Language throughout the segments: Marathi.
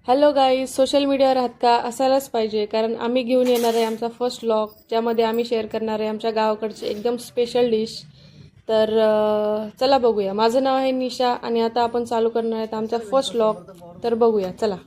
हॅलो गाईज, सोशल मीडियावर आहात का? असायलाच पाहिजे, कारण आम्ही घेऊन येणार आहे आमचा फर्स्ट व्लॉग, ज्यामध्ये आम्ही शेअर करणार आहे आमच्या गावाकडचे एकदम स्पेशल डिश. तर चला बघूया. माझं नाव आहे निशा आणि आता आपण चालू करणार आहेत आमचा फर्स्ट व्लॉग. तर बघूया, चला.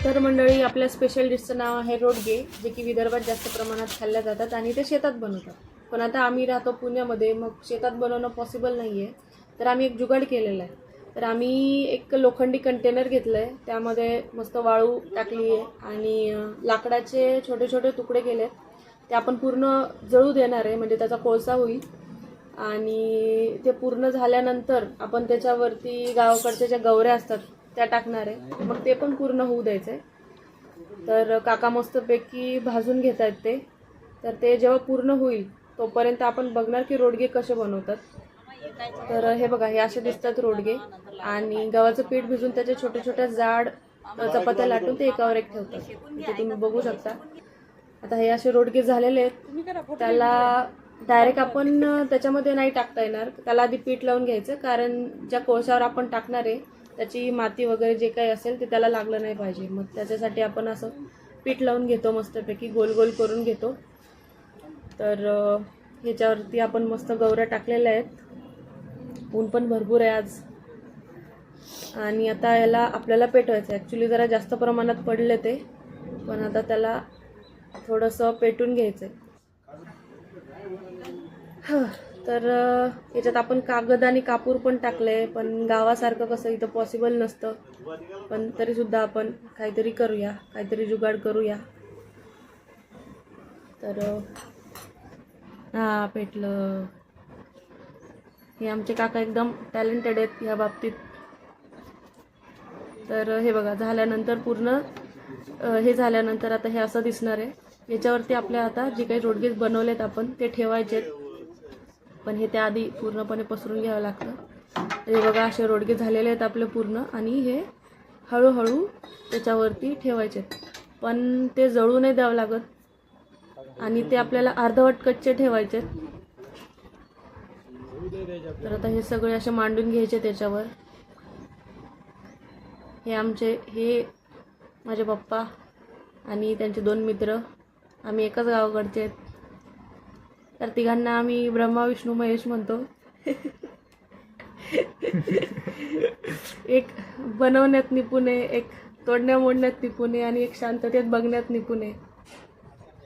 तर मंडळी, आपल्या स्पेशल डिशचं नाव आहे रोडगे, जे की विदर्भात जास्त प्रमाणात खाल्ल्या जातात आणि ते शेतात बनवतात. पण आता आम्ही राहतो पुण्यामध्ये, मग शेतात बनवणं पॉसिबल नाही आहे. तर आम्ही एक जुगाड केलेला आहे. तर आम्ही एक लोखंडी कंटेनर घेतलं आहे, त्यामध्ये मस्त वाळू टाकली आहे आणि लाकडाचे छोटे छोटे तुकडे केले. ते आपण पूर्ण जळू देणार आहे, म्हणजे त्याचा कोळसा होईल. आणि ते पूर्ण झाल्यानंतर आपण त्याच्यावरती गावाकडच्या ज्या गवऱ्या असतात त्या टाकणार आहे. मग ते पण पूर्ण होऊ द्यायचं. तर काका मस्तपैकी भाजून घेत आहेत ते. तर ते जेव्हा पूर्ण होईल तोपर्यंत आपण बघणार की रोडगे कसे बनवतात. तर हे बघा, हे असे दिसतात रोडगे. आणि गव्हाचं पीठ भिजून त्याचे छोटे छोट्या जाड चपात्या लाटून ते एकावर एक ठेवतात. ते तुम्ही बघू शकता. आता हे असे रोडगे झालेले आहेत. त्याला डायरेक्ट आपण त्याच्यामध्ये नाही टाकता येणार, त्याला आधी पीठ लावून घ्यायचं, कारण ज्या कोळशावर आपण टाकणार आहे त्याची माती वगैरे जे काही असेल ते त्याला लागलं नाही पाहिजे. मग त्याच्यासाठी आपण असं पीठ लावून घेतो, मस्तपैकी गोल गोल करून घेतो. तर ह्याच्यावरती आपण मस्त गवऱ्या टाकलेल्या आहेत. ऊन पण भरपूर आहे आज. आणि आता याला आपल्याला पेटवायचं. ॲक्च्युली जरा जास्त प्रमाणात पडले ते, पण आता त्याला थोडंसं पेटून घ्यायचं आहे. तर याच्यात आपण कागद आणि कापूर पण टाकले, पण गावासारखं कसं इथं पॉसिबल नसतं. पण तरीसुद्धा आपण काहीतरी करूया, काहीतरी जुगाड करूया. तर हां, पेटलं. हे आमचे काका एकदम टॅलेंटेड आहेत या बाबतीत. तर हे बघा, झाल्यानंतर पूर्ण हे झाल्यानंतर आता हे असं दिसणार आहे. याच्यावरती आपल्या आता जे काही रोडगे बनवलेत आपण ते ठेवायचे, पण हे त्याआधी पूर्णपणे पसरून घ्यावं लागतं. हे बघा, असे रोडगे झालेले आहेत आपले पूर्ण. आणि हे हळूहळू त्याच्यावरती ठेवायचे, पण ते जळू नाही द्यावं लागत आणि ते आपल्याला अर्धवट कच्चे ठेवायचे. तर आता हे सगळे असे मांडून घ्यायचे त्याच्यावर. हे माझे पप्पा आणि त्यांचे 2 मित्र, आम्ही एकाच गावाकडचे आहेत. तर तिघांना आम्ही ब्रह्मा विष्णू महेश म्हणतो. एक बनवण्यात निपुण आहे, एक तोडण्या मोडण्यात निपुण आहे आणि एक शांततेत बघण्यात निपुण आहे.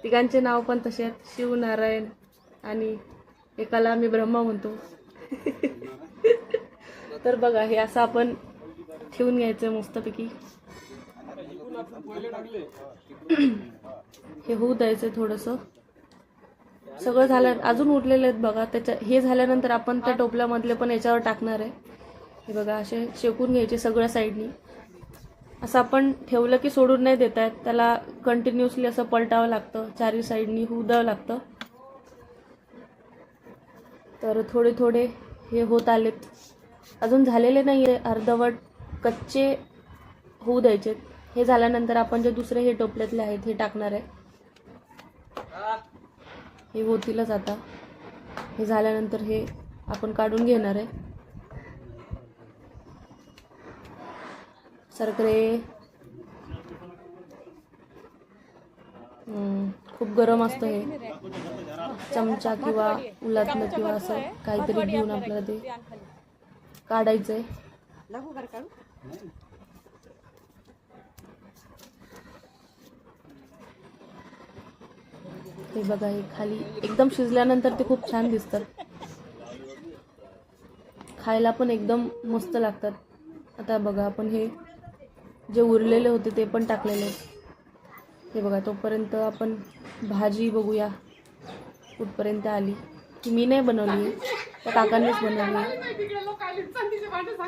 तिघांचे नाव पण तसे आहेत, शिव, नारायण, आणि एकाला आम्ही ब्रह्मा म्हणतो. तर बघा, हे असं आपण ठेवून घ्यायचं मस्तपैकी. हे होऊ द्यायचं थोडंसं. सगळं झालं, अजून उरलेले आहेत बघा. हे झाल्यानंतर आपण त्या टोपल्यामधले पण याच्यावर टाकणार आहे. हे बघा, असे शेकून घ्यायचे सगळ्या साईडनी. असं आपण ठेवलं की सोडून नाही देता येत, त्याला कंटिन्युअसली असं पलटावं लागतं, चारी साईडनी होऊ द्यावं लागतं. तर थोडे थोडे हे होत आलेत, अजून झालेले नाही आहे, अर्धवट कच्चे होऊ द्यायचे. हे झाल्यानंतर आपण जे दुसरे हे टोपल्यातले आहेत हे टाकणार आहे. हे होतीलच आता. हे झाल्यानंतर हे आपण काढून घेणार आहे. सरकरे. खूप गरम असतं हे. चमचा किंवा उलातनं किंवा असं काहीतरी घेऊन आपल्याला ते काढायचं आहे. हे बघा, हे खाली एकदम शिजल्यानंतर ते खूप छान दिसतात, खायला पण एकदम मस्त लागतात. आता बघा, आपण हे जे उरलेले होते ते पण टाकलेले आहेत. हे बघा, तोपर्यंत आपण भाजी बघूया कुठपर्यंत आली. ती मी नाही बनवली, त्या काकांनीच बनवली.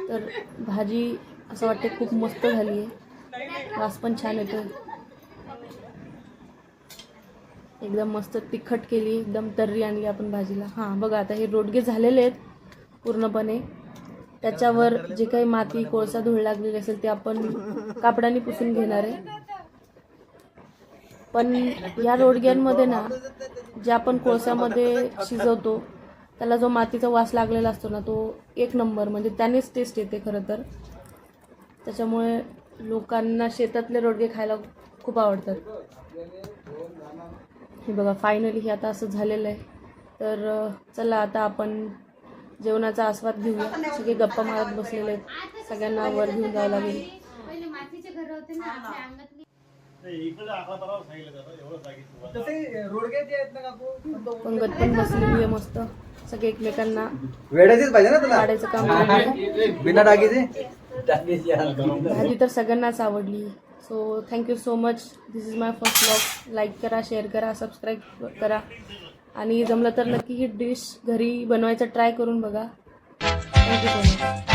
तर भाजी असं वाटते खूप मस्त झाली आहे, वास पण छान येतो. एकदम मस्त तिखट केली, एकदम तर्री आणली आपण भाजीला. हां बघा, आता हे रोडगे झालेले आहेत पूर्णपणे. त्याच्यावर जे काही माती कोळसा धूळ लागलेली असेल ते आपण कापडाने पुसून घेणार आहे. पण या रोडग्यांमध्ये ना जे आपण कोळशामध्ये शिजवतो त्याला जो मातीचा वास लागलेला असतो ना, तो एक नंबर, म्हणजे त्यानेच टेस्ट येते खरं तर. त्याच्यामुळे लोकांना शेतातले रोडगे खायला खूप आवडतात. हे बघा फायनली हे आता असं झालेलं आहे. तर चला आता आपण जेवणाचा आस्वाद घेऊया. सगळे गप्पा मारत बसलेले आहेत, सगळ्यांना वर घेऊन जायला लागेल. पंगत पण बसलेली आहे मस्त, सगळे एकमेकांना वेळेचीच पाहिजे ना तुला काढायचं काम करतात. बिना टाकीची. भाजी तर सगळ्यांनाच आवडली. So thank you so much. This is my first vlog. Like करा, शेअर करा, सबस्क्राईब करा आणि जमलं तर नक्की ही डिश घरी बनवायचं ट्राय करून बघा. Thank you so much.